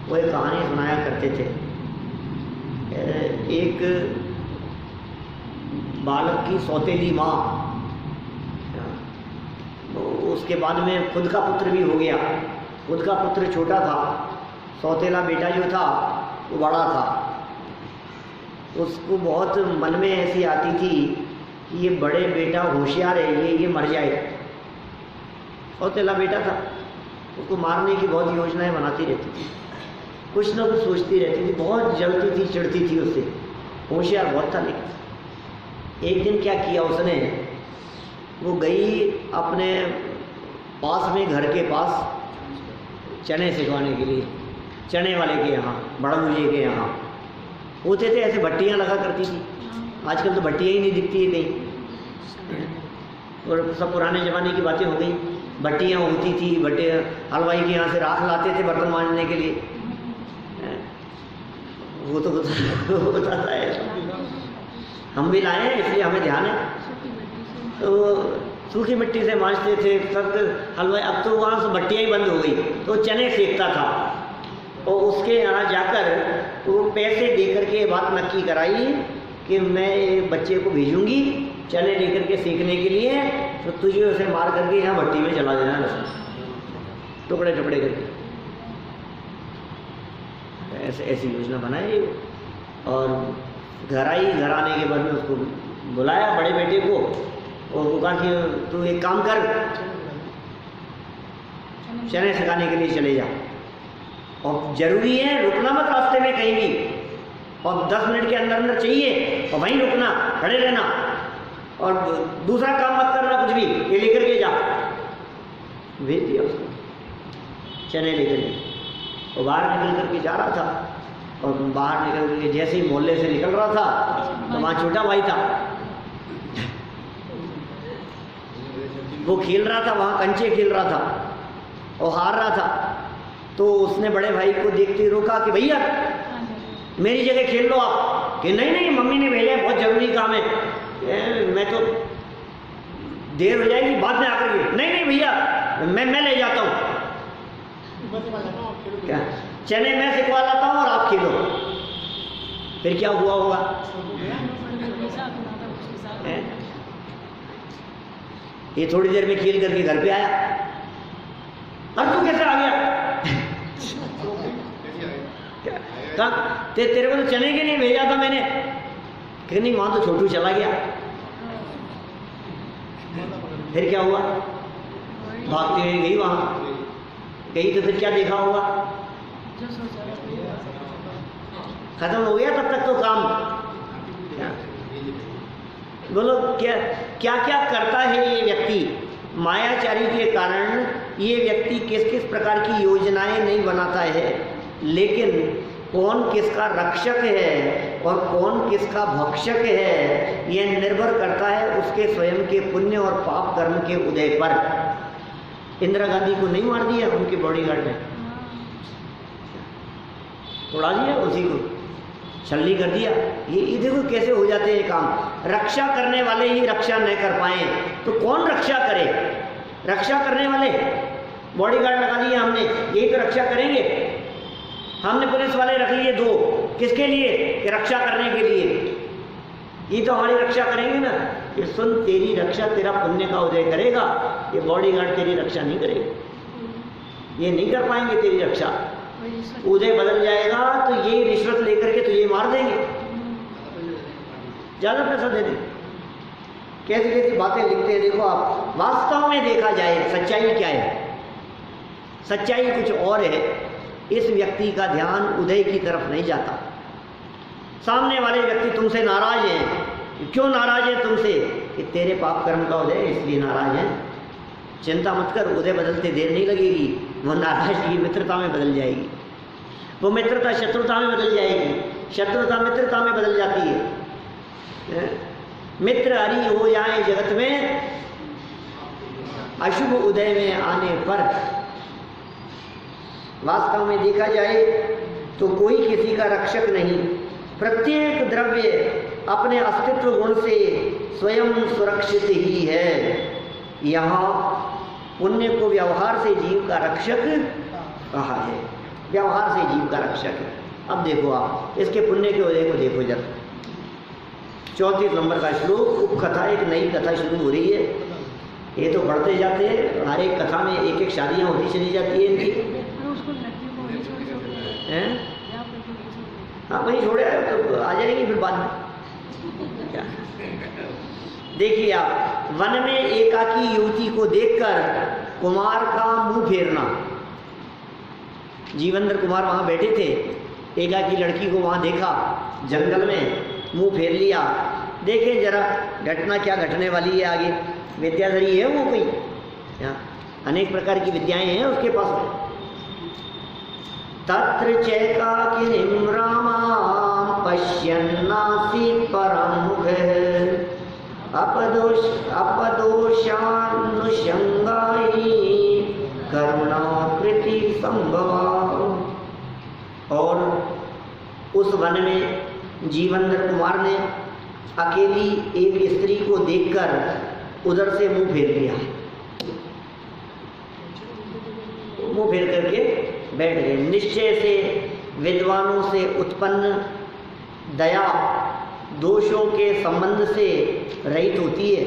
वो एक कहानी सुनाया करते थे। एक बालक की सौतेली माँ, उसके बाद में खुद का पुत्र भी हो गया। खुद का पुत्र छोटा था, सौतेला बेटा जो था वो बड़ा था। उसको बहुत मन में ऐसी आती थी कि ये बड़े बेटा होशियार है, ये मर जाए। सौतेला बेटा था, उसको मारने की बहुत योजनाएं बनाती रहती थी, कुछ ना कुछ सोचती रहती थी, बहुत जलती थी, चिढ़ती थी उससे। होशियार बहुत था। लेकिन एक दिन क्या किया उसने, वो गई अपने पास में, घर के पास चने सिखवाने के लिए। चने वाले के यहाँ, बड़ा मुझे के यहाँ होते थे ऐसे, भट्टियाँ लगा करती थी। आजकल तो भट्टियाँ ही नहीं दिखती है कहीं, और सब पुराने ज़माने की बातें हो गई। भट्टियाँ होती थी, हलवाई के यहाँ से राख लाते थे बर्तन मांजने के लिए। वो तो बताता है, हम भी लाए हैं इसलिए हमें ध्यान है। तो सूखी मिट्टी से मांजते थे सब हलवाई। अब तो वहाँ से भट्टियाँ ही बंद हो गई, तो चने सेकता था। और उसके यहाँ जाकर वो पैसे दे करके ये बात नक्की कराई कि मैं एक बच्चे को भेजूंगी चने लेकर के सीखने के लिए, तो तुझे उसे मार करके यहाँ भट्टी में चला देना है, टुकड़े टुकड़े करके। ऐसी योजना बनाई। और घर आने के बाद में उसको बुलाया बड़े बेटे को, और वो कहा कि तू एक काम कर, चने सिखाने के लिए चले जा, और जरूरी है रुकना मत रास्ते में कहीं भी, और 10 मिनट के अंदर चाहिए और वहीं रुकना, खड़े रहना, और दूसरा काम मत करना कुछ भी, ये लेकर के जा। भेज दिया उसको चने लेकर के। वो बाहर निकल करके जा रहा था, और बाहर निकल करके जैसे ही मोहल्ले से निकल रहा था तो वहाँ छोटा भाई था, वो खेल रहा था, वहाँ कंचे खेल रहा था और हार रहा था। तो उसने बड़े भाई को देखते ही रोका कि भैया मेरी जगह खेल लो आप। कि नहीं मम्मी ने भेजा है, बहुत ज़रूरी काम है, मैं तो देर हो जाएगी बाद में आकर के। नहीं भैया मैं ले जाता हूँ, क्या चने मैं सिखवा लाता हूँ और आप खेलो। फिर क्या हुआ होगा? ये थोड़ी देर में खेल करके घर पे आया। और तू कैसे आ गया? तेरे को तो चने के लिए भेजा था मैंने। कि नहीं, वहां तो छोटू चला गया। फिर क्या हुआ? भागते हुए गई, वहां गई तो फिर क्या देखा होगा? खत्म हो गया तब तक तो काम। बोलो क्या क्या क्या करता है ये व्यक्ति? मायाचारी के कारण ये व्यक्ति किस किस प्रकार की योजनाएं नहीं बनाता है, लेकिन कौन किसका रक्षक है और कौन किसका भक्षक है यह निर्भर करता है उसके स्वयं के पुण्य और पाप कर्म के उदय पर। इंदिरा गांधी को नहीं मार दिया उनके बॉडीगार्ड ने? उड़ा दिया, उसी को छलनी कर दिया। ये देखो कैसे हो जाते हैं काम। रक्षा करने वाले ही रक्षा न कर पाए तो कौन रक्षा करे? रक्षा करने वाले बॉडीगार्ड लगा दिए हमने, यही तो रक्षा करेंगे। हमने पुलिस वाले रख लिए 2, किसके लिए? कि रक्षा करने के लिए। ये तो हमारी रक्षा करेंगे ना। ये सुन, तेरी रक्षा तेरा पुण्य का उदय करेगा, ये बॉडीगार्ड तेरी रक्षा नहीं करेगा, ये नहीं कर पाएंगे तेरी रक्षा। उदय बदल जाएगा तो ये रिश्वत लेकर के तुझे मार देंगे, ज़्यादा पैसा दे देंगे। कैसी कैसी बातें लिखते हैं देखो आप। वास्तव में देखा जाए सच्चाई क्या है? सच्चाई कुछ और है। इस व्यक्ति का ध्यान उदय की तरफ नहीं जाता। सामने वाले व्यक्ति तुमसे नाराज हैं। क्यों नाराज है तुमसे? कि तेरे पाप कर्म का उदय इसलिए नाराज है। चिंता मत कर, उदय बदलते देर नहीं लगेगी। वो नाराजगी मित्रता में बदल जाएगी, वो मित्रता शत्रुता में बदल जाएगी, शत्रुता मित्रता में बदल जाती है। मित्र हरि हो जाए जगत में, अशुभ उदय में आने पर। वास्तव में देखा जाए तो कोई किसी का रक्षक नहीं। प्रत्येक द्रव्य अपने अस्तित्व गुण से स्वयं सुरक्षित ही है। यहाँ पुण्य को व्यवहार से जीव का रक्षक कहा है, व्यवहार से जीव का रक्षक है। अब देखो आप इसके पुण्य के उदय को देखो जरा। 34 नंबर का श्लोक, उपकथा, एक नई कथा शुरू हो रही है। ये तो बढ़ते जाते हैं, हर एक कथा में एक एक शादियाँ होती चली जाती है इनकी। हाँ वहीं छोड़े तो आ जाएंगी फिर बाद में। क्या देखिए आप, वन में एकाकी युवती को देखकर कुमार का मुंह फेरना। जीवेंद्र कुमार वहाँ बैठे थे, एकाकी लड़की को वहाँ देखा जंगल में, मुंह फेर लिया। देखें जरा घटना क्या घटने वाली है आगे। विद्याधरी है वो कोई, अनेक प्रकार की विद्याएं हैं उसके पास। तत्र चैकाकिनीं रामां पश्यन्नासीत् परमुखः अपदोषानुषंगायि करुणाकृति संभवा। और उस वन में जीवेंद्र कुमार ने अकेली एक स्त्री को देखकर उधर से मुंह फेर लिया, मुंह फेर करके बैठ गए। निश्चय से विद्वानों से उत्पन्न दया दोषों के संबंध से रहित होती है,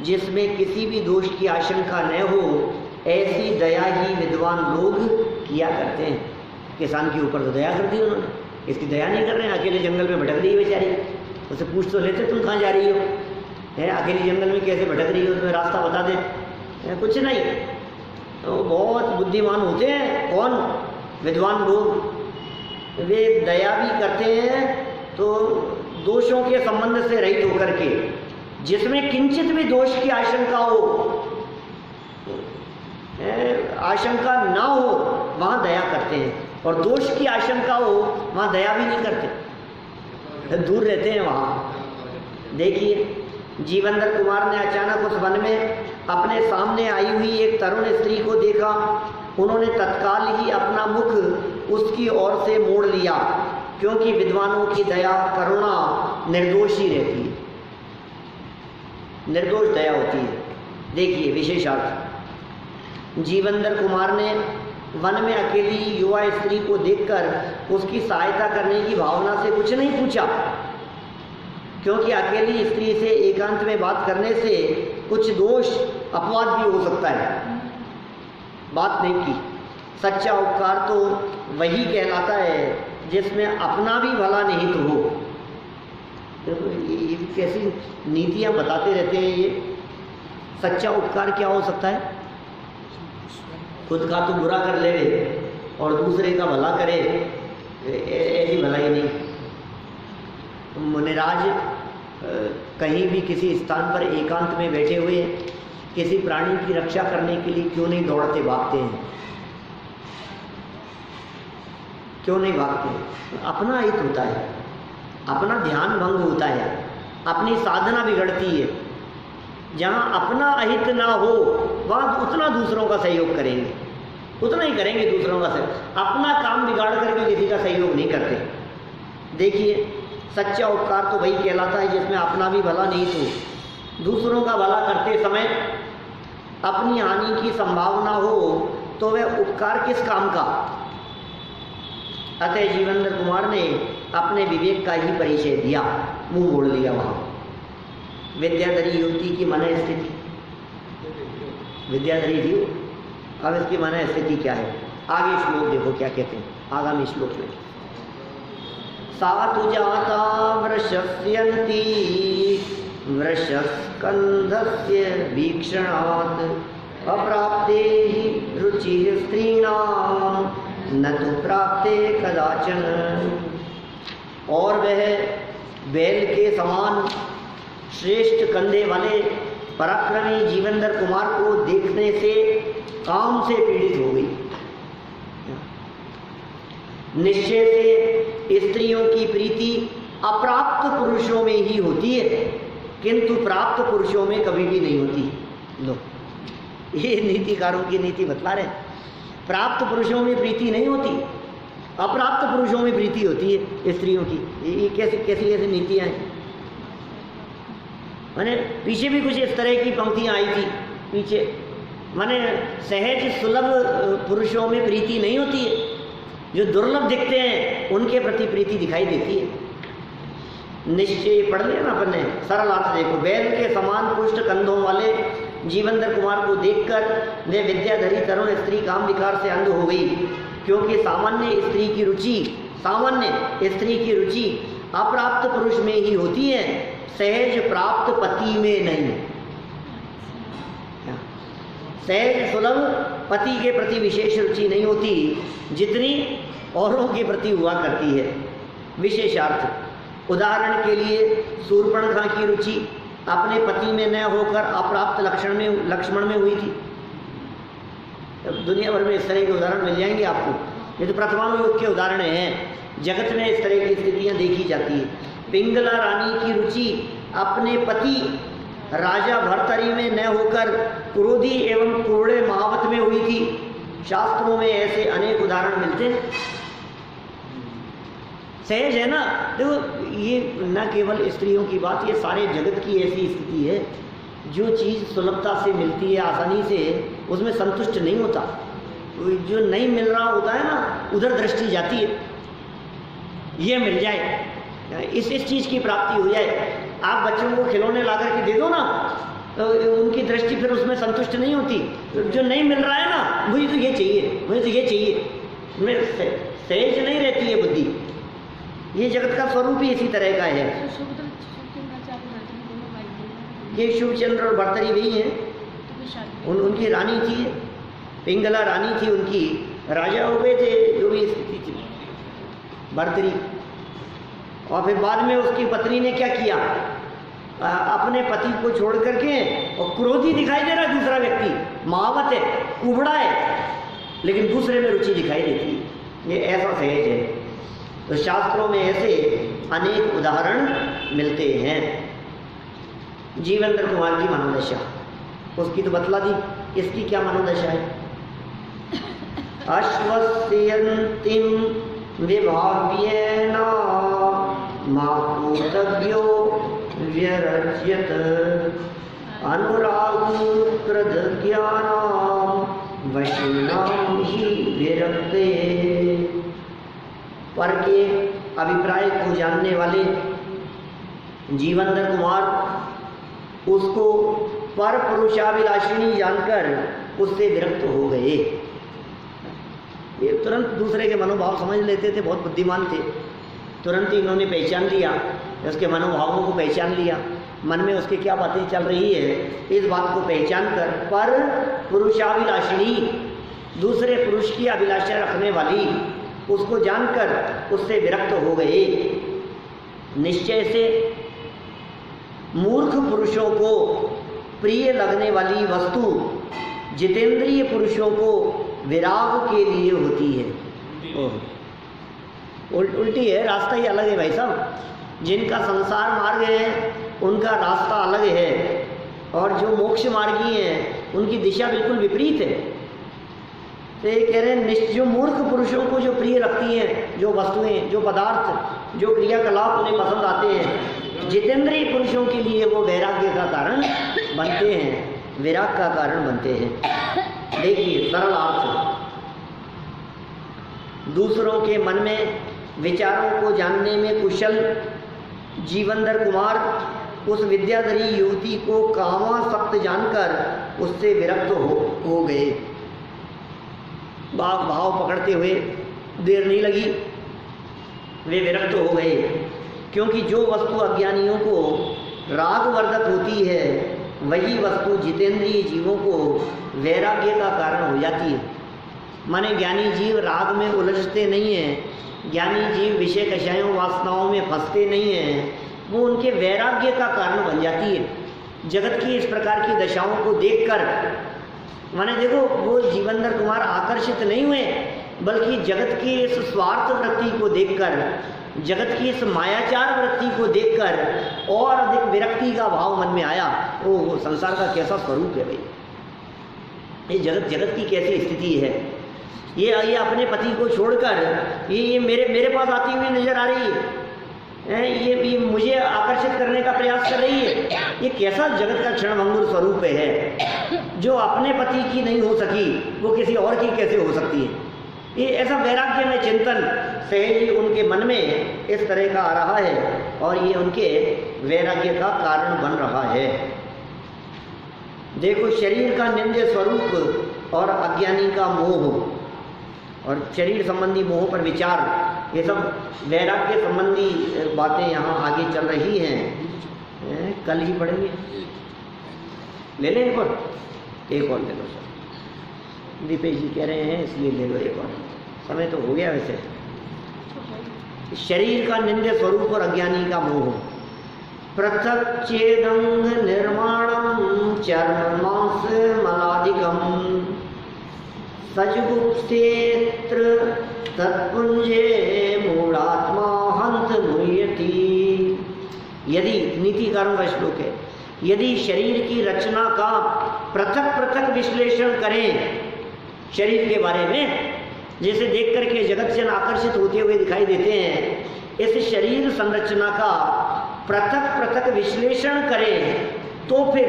जिसमें किसी भी दोष की आशंका न हो, ऐसी दया ही विद्वान लोग किया करते हैं। किसान के ऊपर तो दया कर दी उन्होंने, इसकी दया नहीं कर रहे हैं। अकेले जंगल में भटक रही है बेचारी, उसे पूछ तो लेते तुम कहाँ जा रही हो, है अकेली जंगल में कैसे भटक रही हो, तुम्हें रास्ता बता दे। कुछ नहीं, तो बहुत बुद्धिमान होते हैं कौन? विद्वान लोग। वे दया भी करते हैं तो दोषों के संबंध से रहित होकर के, जिसमें किंचित भी दोष की आशंका हो, आशंका ना हो, वहाँ दया करते हैं। और दोष की आशंका हो वहाँ दया भी नहीं करते, दूर रहते हैं वहाँ। देखिए जीवेंद्र कुमार ने अचानक उस वन में अपने सामने आई हुई एक तरुण स्त्री को देखा। उन्होंने तत्काल ही अपना मुख उसकी ओर से मोड़ लिया, क्योंकि विद्वानों की दया करुणा निर्दोषी रहती है, निर्दोष दया होती है। देखिए विशेषार्थ, जीवेंद्र कुमार ने वन में अकेली युवा स्त्री को देखकर उसकी सहायता करने की भावना से कुछ नहीं पूछा, क्योंकि अकेली स्त्री से एकांत में बात करने से कुछ दोष अपवाद भी हो सकता है। बात नहीं की। सच्चा उपकार तो वही कहलाता है जिसमें अपना भी भला निहित हो। देखो ये कैसी नीतियाँ बताते रहते हैं ये। सच्चा उपकार क्या हो सकता है? खुद का तो बुरा कर ले और दूसरे का भला करे, ऐसी भलाई नहीं। मुनिराज कहीं भी किसी स्थान पर एकांत में बैठे हुए किसी प्राणी की रक्षा करने के लिए क्यों नहीं दौड़ते भागते हैं? क्यों नहीं भागते? अपना हित होता है, अपना ध्यान भंग होता है, अपनी साधना बिगड़ती है। जहाँ अपना अहित ना हो वहाँ उतना दूसरों का सहयोग करेंगे, उतना ही करेंगे दूसरों का सहयोग। अपना काम बिगाड़ करके किसी का सहयोग नहीं करते। देखिए, सच्चा उपकार तो वही कहलाता है जिसमें अपना भी भला नहीं तो दूसरों का भला करते समय अपनी हानि की संभावना हो तो वह उपकार किस काम का। अतः जीवेंद्र कुमार ने अपने विवेक का ही परिचय दिया, मुंह मोड़ लिया वहाँ। विद्याधरी युवती की मन स्थिति, विद्याधरी थी, अब इसकी मन स्थिति क्या है। आगे श्लोक देखो क्या कहते हैं आगामी श्लोक में। सातु जाता वृषस्यन्ति वृषस्कन्धस्य वीक्षणात् अप्राप्ते हि रुचिः स्त्रीणां न तु प्राप्ते कदाचन। और वह बैल के समान श्रेष्ठ कंधे वाले पराक्रमी जीवेंद्र कुमार को देखने से काम से पीड़ित हो गई। निश्चय से स्त्रियों की प्रीति अप्राप्त पुरुषों में ही होती है, किंतु प्राप्त पुरुषों में कभी भी नहीं होती। लो, ये नीतिकारों की नीति बतला रहे। प्राप्त पुरुषों में प्रीति नहीं होती, अप्राप्त पुरुषों में प्रीति होती है स्त्रियों की। ये कैसी कैसी कैसी नीतियाँ हैं। माने पीछे भी कुछ इस तरह की पंक्तियाँ आई थी पीछे। माने सहज सुलभ पुरुषों में प्रीति नहीं होती है, जो दुर्लभ दिखते हैं उनके प्रति प्रीति दिखाई देती है। निश्चय पढ़ लिया ना अपन ने, सरल अर्थ देखो। बैल के समान पुष्ट कंधों वाले जीवेंद्र कुमार को देखकर वे विद्याधरी तरुण स्त्री काम विकार से अंध हो गई, क्योंकि सामान्य स्त्री की रुचि अप्राप्त पुरुष में ही होती है, सहज प्राप्त पति में नहीं। सहज सुलभ पति के प्रति विशेष रुचि नहीं होती जितनी औरों के प्रति हुआ करती है। विशेषार्थ उदाहरण के लिए शूर्पणखा की रुचि अपने पति में न होकर अप्राप्त लक्ष्मण में हुई थी। दुनिया भर में इस तरह के उदाहरण मिल जाएंगे आपको। ये तो प्रथमानुयोग के उदाहरण हैं, जगत में इस तरह की स्थितियां देखी जाती है। पिंगला रानी की रुचि अपने पति राजा भर्तरी में न होकर क्रोधी एवं क्रूरे महावत में हुई थी। शास्त्रों में ऐसे अनेक उदाहरण मिलते हैं। सहज है ना, देखो ये न केवल स्त्रियों की बात, ये सारे जगत की ऐसी स्थिति है। जो चीज़ सुलभता से मिलती है आसानी से, उसमें संतुष्ट नहीं होता। जो नहीं मिल रहा होता है ना, उधर दृष्टि जाती है, ये मिल जाए, इस चीज़ की प्राप्ति हो जाए। आप बच्चों को खिलौने ला करके दे दो ना, तो उनकी दृष्टि फिर उसमें संतुष्ट नहीं होती। जो नहीं मिल रहा है ना, मुझे तो ये चाहिए, मुझे तो ये चाहिए, मैं सहज नहीं रहती है बुद्धि। ये जगत का स्वरूप ही इसी तरह का है। ये शुभचंद्र और भर्तरी वही हैं। उनकी रानी थी, पिंगला रानी थी, उनकी राजा हो गए थे, जो भी स्थिति थी भर्तरी। और फिर बाद में उसकी पत्नी ने क्या किया, अपने पति को छोड़ करके, और क्रोधी दिखाई दे रहा है दूसरा व्यक्ति, महावत है, कुबड़ा है, लेकिन दूसरे में रुचि दिखाई देती है। ये ऐसा सहज है। तो शास्त्रों में ऐसे अनेक उदाहरण मिलते हैं। जीवेंद्र कुमार की मनोदशा उसकी तो बतला दी, इसकी क्या मनोदशा है। अश्वस्यन्तिं विभाव्येन मातृव्यो व्यरज्यत अनुरागो प्रदज्ञानां वशिनां हि विरक्ते। पर के अभिप्राय को जानने वाले जीवेंद्र कुमार उसको पर पुरुषाभिलाषिणी जानकर उससे विरक्त हो गए। ये तुरंत दूसरे के मनोभाव समझ लेते थे, बहुत बुद्धिमान थे। तुरंत ही इन्होंने पहचान लिया, उसके मनोभावों को पहचान लिया, मन में उसकी क्या बातें चल रही है, इस बात को पहचान कर पर पुरुषाभिलाषिणी, दूसरे पुरुष की अभिलाषा रखने वाली, उसको जानकर उससे विरक्त हो गए। निश्चय से मूर्ख पुरुषों को प्रिय लगने वाली वस्तु जितेंद्रिय पुरुषों को विराग के लिए होती है। उल्टी है, रास्ता ही अलग है भाई साहब। जिनका संसार मार्ग है उनका रास्ता अलग है, और जो मोक्ष मार्गी हैं उनकी दिशा बिल्कुल विपरीत है। तो ये कह रहे हैं जो मूर्ख पुरुषों को जो प्रिय रखती हैं, जो वस्तुएं, जो पदार्थ, जो क्रियाकलाप उन्हें पसंद आते हैं, जितेंद्रिय पुरुषों के लिए वो वैराग्य का कारण बनते हैं, विराग का कारण बनते हैं। देखिए सरल अर्थ, दूसरों के मन में विचारों को जानने में कुशल जीवनधर कुमार उस विद्याधरी युवती को कामासक्त जानकर उससे विरक्त हो गए। भाव पकड़ते हुए देर नहीं लगी, वे विरक्त हो गए, क्योंकि जो वस्तु अज्ञानियों को रागवर्धक होती है वही वस्तु जितेंद्रिय जीवों को वैराग्य का कारण हो जाती है। माने ज्ञानी जीव राग में उलझते नहीं हैं, ज्ञानी जीव विषय कषायों वासनाओं में फंसते नहीं हैं, वो उनके वैराग्य का कारण बन जाती है। जगत की इस प्रकार की दशाओं को देखकर, माने देखो वो जीवनधर कुमार आकर्षित नहीं हुए, बल्कि जगत की इस स्वार्थ वृत्ति को देखकर, जगत की इस मायाचार वृत्ति को देखकर और अधिक विरक्ति का भाव मन में आया। ओ संसार का कैसा स्वरूप है भाई, ये जगत की कैसी स्थिति है, ये अपने पति को छोड़कर ये मेरे पास आती हुई नजर आ रही है, ये मुझे आकर्षित करने का प्रयास कर रही है। ये कैसा जगत का क्षणभंगुर स्वरूप है, जो अपने पति की नहीं हो सकी वो किसी और की कैसे हो सकती है। ये ऐसा वैराग्य में चिंतन सहज उनके मन में इस तरह का आ रहा है और ये उनके वैराग्य का कारण बन रहा है। देखो शरीर का निंद्य स्वरूप और अज्ञानी का मोह और शरीर संबंधी मोह पर विचार, ये सब वैराग्य संबंधी बातें यहाँ आगे चल रही हैं। कल ही पढ़ेंगे, ले लें एक और ले लो सर। दीपेश जी कह रहे हैं इसलिए ले लो एक और, समय तो हो गया वैसे। शरीर का निंद्य स्वरूप और अज्ञानी का मोह, पृथक चेदंग निर्माणम चर्म मांस मलादिकम सजगुप्तेत्र तत्पुंजे मूढ़ात्मा हंत मुह्यति। यदि नीतिकारों का श्लोक है, यदि शरीर की रचना का पृथक पृथक विश्लेषण करें शरीर के बारे में, जैसे देख करके जगत जन आकर्षित होते हुए दिखाई देते हैं, इस शरीर संरचना का पृथक पृथक विश्लेषण करें तो फिर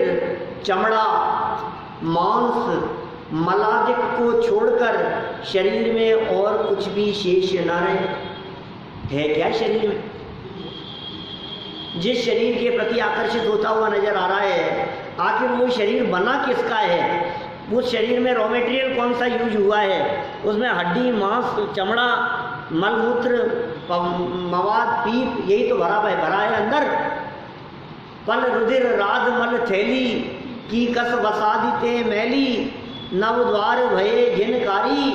चमड़ा, मांस, मलादिक को छोड़कर शरीर में और कुछ भी शेष न रहे। है क्या शरीर में? जिस शरीर के प्रति आकर्षित होता हुआ नजर आ रहा है, आखिर वो शरीर बना किसका है? उस शरीर में रॉ मटेरियल कौन सा यूज हुआ है? उसमें हड्डी, मांस, चमड़ा, मलमूत्र, मवाद, पीप, यही तो भरा है अंदर। पल रुधिर राध मल थैली की कस बसादिते मैली, नव द्वार भये जिनकारी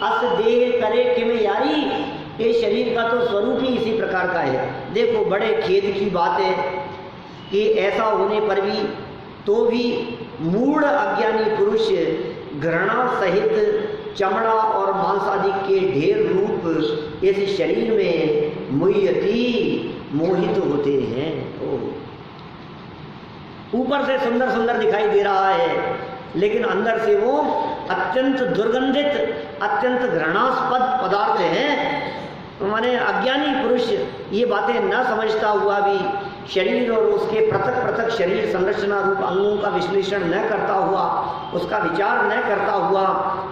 अस देह करे किम यारी। ये शरीर का तो स्वरूप ही इसी प्रकार का है। देखो बड़े खेद की बात है कि ऐसा होने पर भी तो भी मूढ़ अज्ञानी पुरुष घृणा सहित चमड़ा और मांस आदि के ढेर रूप इस शरीर में मुह्यति मोहित होते हैं। ऊपर से सुंदर सुंदर दिखाई दे रहा है, लेकिन अंदर से वो अत्यंत दुर्गंधित, अत्यंत घृणास्पद पदार्थ है। माने अज्ञानी पुरुष ये बातें न समझता हुआ भी शरीर और उसके पृथक पृथक शरीर संरचना रूप अंगों का विश्लेषण न करता हुआ, उसका विचार न करता हुआ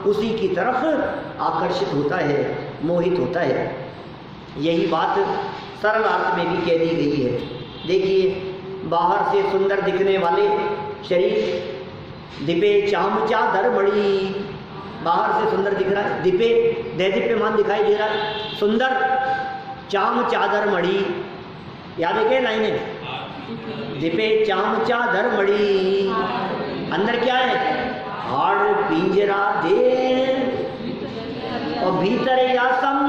उसी की तरफ आकर्षित होता है, मोहित होता है। यही बात सरल अर्थ में भी कह दी गई है। देखिए बाहर से सुंदर दिखने वाले शरीर, दिपे चाम चादर मणि, बाहर से सुंदर दिख रहा है, दिपे दैदीप्यमान दिखाई दे रहा है, सुंदर, चाम चादर मणि, याद है क्या लाइनें? दिपे चाम चादर मणि, अंदर क्या है? हाड़ पिंजरा दे और भीतर यासम,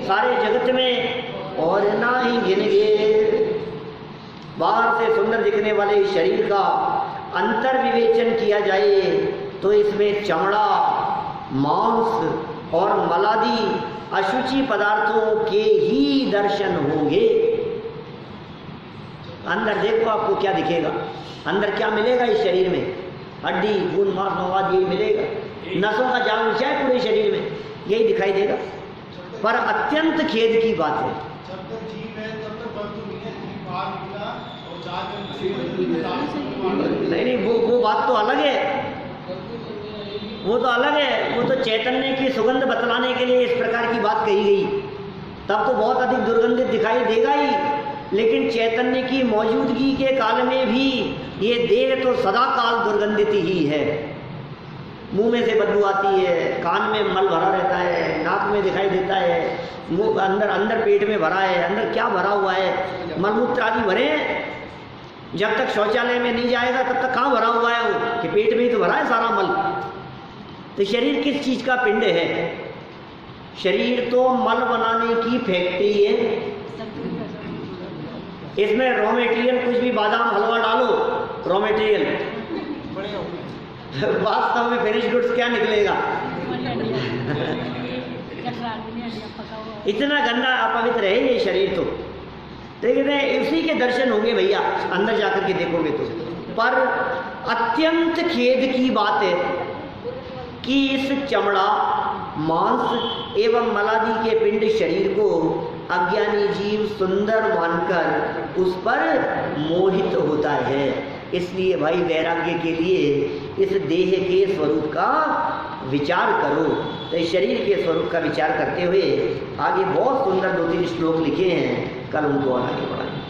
सारे जगत में और ना ही गिनगे। बाहर से सुंदर दिखने वाले शरीर का अंतर विवेचन किया जाए तो इसमें चमड़ा, मांस और मलादि अशुचि पदार्थों के ही दर्शन होंगे। अंदर देखो आपको क्या दिखेगा, अंदर क्या मिलेगा इस शरीर में? हड्डी, खून, मांस, मवाद यही मिलेगा। नसों का जाल बिछा है पूरे शरीर में, यही दिखाई देगा। पर अत्यंत खेद की बात है, जब तक जीव है तब तक बल तो नहीं है, जीव बाहर निकला और जाकर नहीं वो बात तो अलग है, वो तो अलग है। वो तो चैतन्य की सुगंध बतलाने के लिए इस प्रकार की बात कही गई, तब तो बहुत अधिक दुर्गंधित दिखाई देगा ही। लेकिन चैतन्य की मौजूदगी के काल में भी ये देह तो सदा काल दुर्गंधित ही है। मुंह में से बदबू आती है, कान में मल भरा रहता है, नाक में दिखाई देता है, मुंह अंदर पेट में भरा है, अंदर क्या भरा हुआ है, मलमूत्र आदि भरे हैं। जब तक शौचालय में नहीं जाएगा तब तक कहाँ भरा हुआ है वो, कि पेट में ही तो भरा है सारा मल। तो शरीर किस चीज का पिंड है? शरीर तो मल बनाने की फैक्ट्री है। इसमें रॉ मटेरियल कुछ भी बादाम हलवा डालो, रॉ मटेरियल वास्तव में फिनिश गुड्स क्या निकलेगा? इतना गंदा अपवित्र है ये शरीर। तो देखिए उसी के दर्शन होंगे भैया, अंदर जाकर के देखोगे तो। पर अत्यंत खेद की बात है कि इस चमड़ा, मांस एवं मलादि के पिंड शरीर को अज्ञानी जीव सुंदर मानकर उस पर मोहित होता है। इसलिए भाई वैराग्य के लिए इस देह के स्वरूप का विचार करो। तो इस शरीर के स्वरूप का विचार करते हुए आगे बहुत सुंदर 2-3 श्लोक लिखे हैं, कल उनको आगे बढ़ाएंगे।